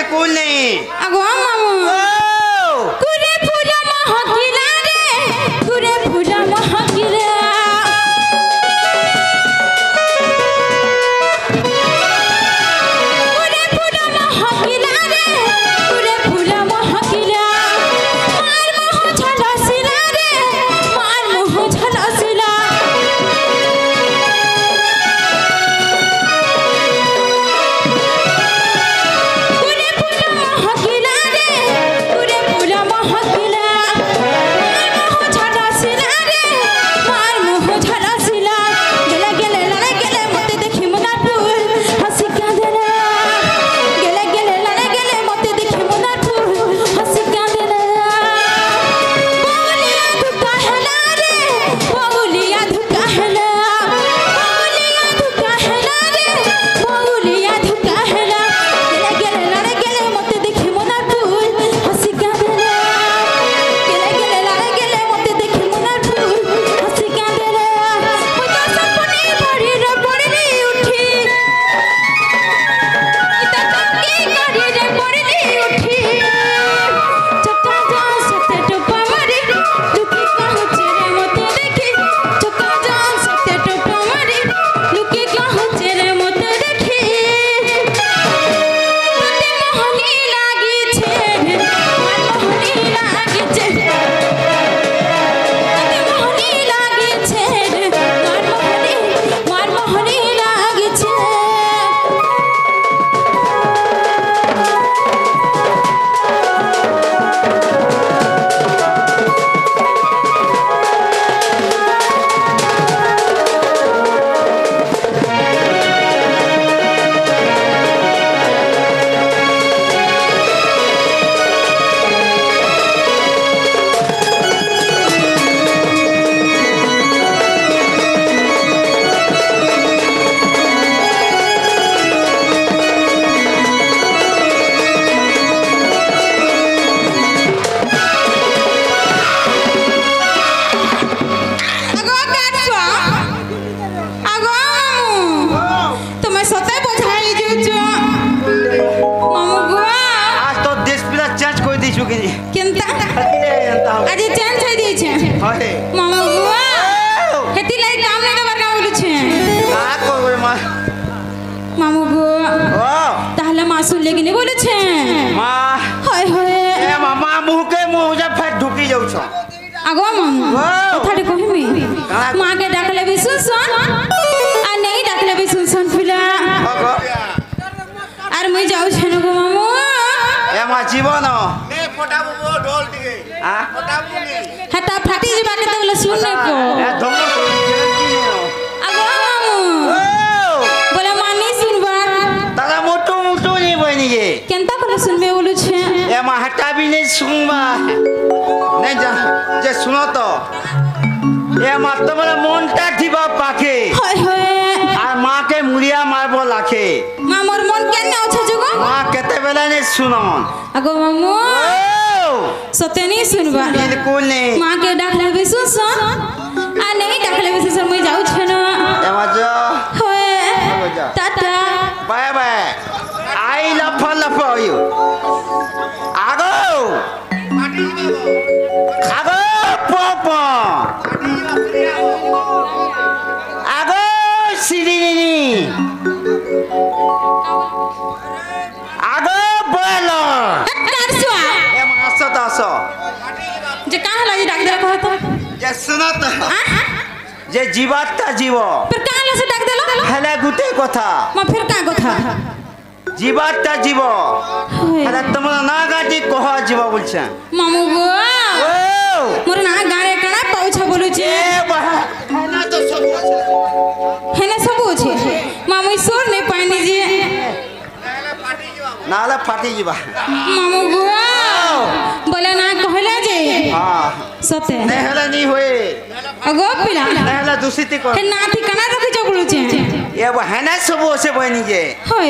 बिल्कुल नहीं अगो मामू कुरे फूला महकिला रे कुरे फूला महकिला कुरे फूला महकिला रे कुरे फूला महकिला मार मोह झलसिला रे मार मोह झलसिला कुरे फूला महकिला रे कुरे फूला महकिला मार मोह झलसिला रे मार मोह झलसिला गेले गेले लड़े गेले मते देखि मनार फूल हंसी कांदेला गेले गेले लड़े गेले मते देखि मनार फूल हंसी कांदेला बाउलिया धुका हैला रे बाउलिया धुका हैला बाउलिया धुका हैला रे बाउलिया धुका हैला गेले गेले लड़े गेले मते देखि मनार फूल हंसी कांदेला गेले गेले लड़े गेले मते देखि मनार फूल हंसी कांदेला मुता सपने पड़ी रे पड़नी उठी इता तकी करी रे पड़नी उठी चक्का जा सते टोपा मारी लुकी कहूचे रे मते देखी चक्का जा सते टोपा मारी लुकी कहूचे रे मते देखी तते मोहनी लागी छे मार मोहनी लागी छे तते मोहनी लागी छे मार मोहनी लागी छे अगो काटवा अगो तुम्हें सते बुझाई जुजो मामू गो आज तो देश पूरा चेंज कोई दी चुकी नहीं केनता एंता हो आज चेंज થઈ दी छे हाय मामू गो हेती लाई काम नहीं देवर का बोलु छे का कोई मां मामू गो ओ ताहले मासू लेके नहीं बोलु छे मां हाय हाय ए मामा मुंह के मुंह जे फेर ढुकी जाउ छ अगो मामू वाह। कथाटे कहमी मां के डाकले भी सुन आ नहीं डाकले भी सुन पिला अगो আর মই যাও ছেন গো মামু ए मा जीवन নে ফটাবো ঢোল দিকে आ ফটাবো নে হাতা ফাটি যাবা কে তোলে শুন নে কো ए धम्म আগো মামু ओ বলে মানি শুনবার दादा मोटो मोटो नहीं बनी ये কেনতা করে শুনবে বলু ছে ए मा हटा भी नहीं सुनबा नहीं जा जे सुनो तो ए मा तुम्हारा मनटा थीबा पाखे হয় হয় आ मां के मुड़िया मारबो लाखे মামুর মন কেন আছে জগো मां केते बेला नहीं सुनो আগো মামু ओ সতে নি শুনবার बिल्कुल नहीं মা কে ডাকলে भी सुन आ नहीं डाकले भी सुन মই যাও ছেন ए मा जो হয় tata bye bye I love you आगो आगो पोपो आगो सिरिनी आगो बोलो কারছুয়া ए मासो दासो যে কাহ লাগি ডাক দে কহ তো जे सुनो तो आ जे जीवाता जीव फिर काह लासे डाक देलो हेले गुते कथा मा फिर का কথা जीवाता जीव हेले तुमरा ना गाटी कह जीव बोलछे मामू गो ओ मोर ना गारे कणा पाउछ बोलु छे ए बहा না তো সব আছে हेने सब छे मामू ईश्वर ने पानी जी নাহলে ফাটি যাবো नाला फाटी जीवा मामू गो बोले ना कहला जे हां सते नेहला नहीं होए अगो पिला नेहला दूसरी को हे नाती कणा रखि छ बोलु छे ये बहना सब से बनी जे होय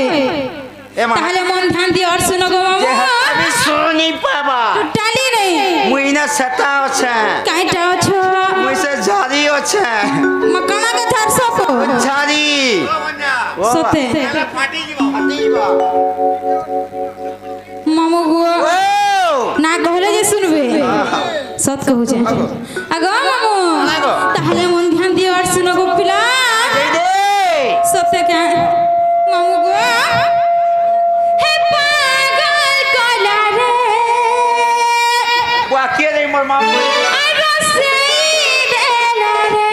ए मा ताहले मन ध्यान दी और सुनो गो जे मामू अभी सुनी पाबा तू टाली नहीं मुइना सता আছে काइटा छ मुइसे झाड़ी আছে मकाना के थार सब झाड़ी বন্ধা सते নাহলে ফাটি যাবো फाटी जीवा মামু গো ও না কহলে যে শুনবে সত কহুছে আগো মামু আগো। তাহলে মন ধ্যান দিয়ে আর শুনো গো পিলা এই দে সত্যি কে মামু গো হে পাগল কলা রে বুয়া কে রে মোর মা আর রসে দেলা রে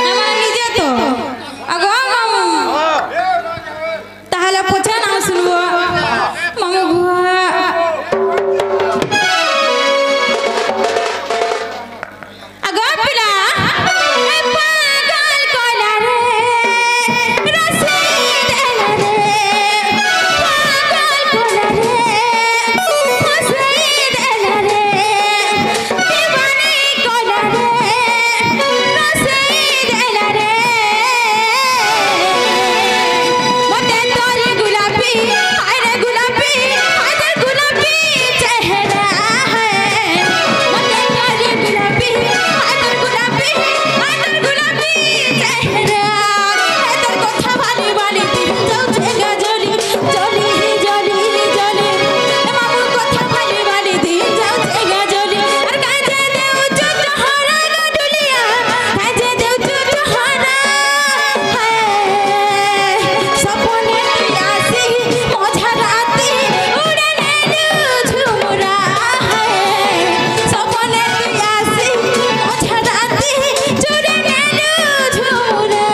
আমার নিজে তো আগো মামু ও তাহলে পোছা না শুনবো মামু গো আগো পিলা হে পাগল কলা রে রসে দেলা রে পাগল কলা রে রসে দেলা রে দিবানি কলা রে রসে দেলা রে মতে তোর গুলাবি আরে গুলাবি আরে গুলাবি চেহারা है মতে তোর গুলাবি আরে গুলাবি আরে গুলাবি চেহারা তোর কথা ভালি ভালি দিন যাচ্ছে গজলি জলি জলি জলি মামুর কথা ভালি ভালি দিন যাচ্ছে গজলি আর কাজে দেউ চুচহারা গডুলিয়া কাজে দেউ চুচহারা সপনে তুই আসি মঝা রাতে উড়ে নেলু ঝুমুরা সপনে তুই আসি মঝা রাতে চুড়ে নেলু ঝুমুরা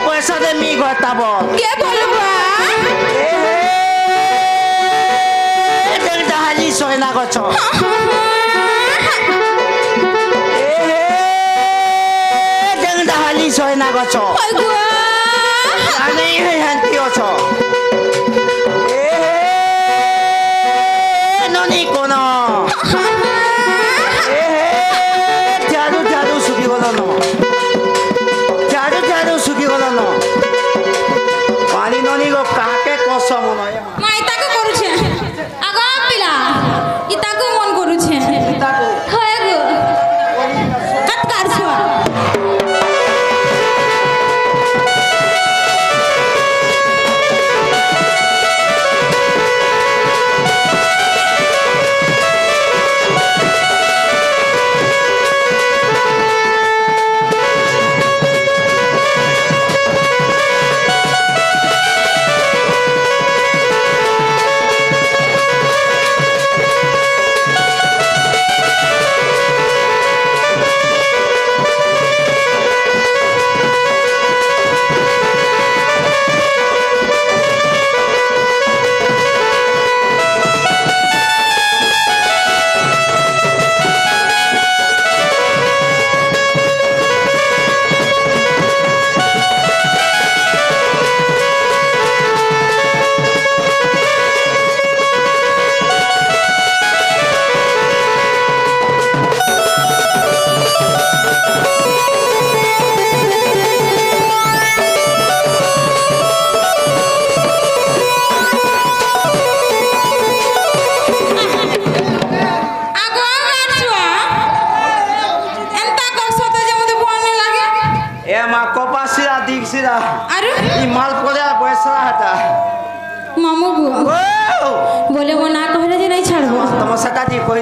পয়সা দে মি গতা বল কে বলবা হালি সয়না গছ হালি সয়না গছ আমি হান্তি অছ ননি কোন ঝাড়ু ঝাড়ু শুকি গল ন ঝাড়ু ঝাড়ু শুকি গল ন পানি ননি গো কাকে কসম নয় মাই তাকে করুছে আগো পিলা ই তাকে মন করুছে তাকো হয় গো কাট কাটছো আগো কাটছো এন্তা করছো তো যে মতে বনে লাগে এ মা কপাসিরা দিগসিরা আরে ই মাল পরে বয়সরা হাতা মামু গো ও বলে ও না কহলে যে নাই ছাড়বো তোমার সাথে কই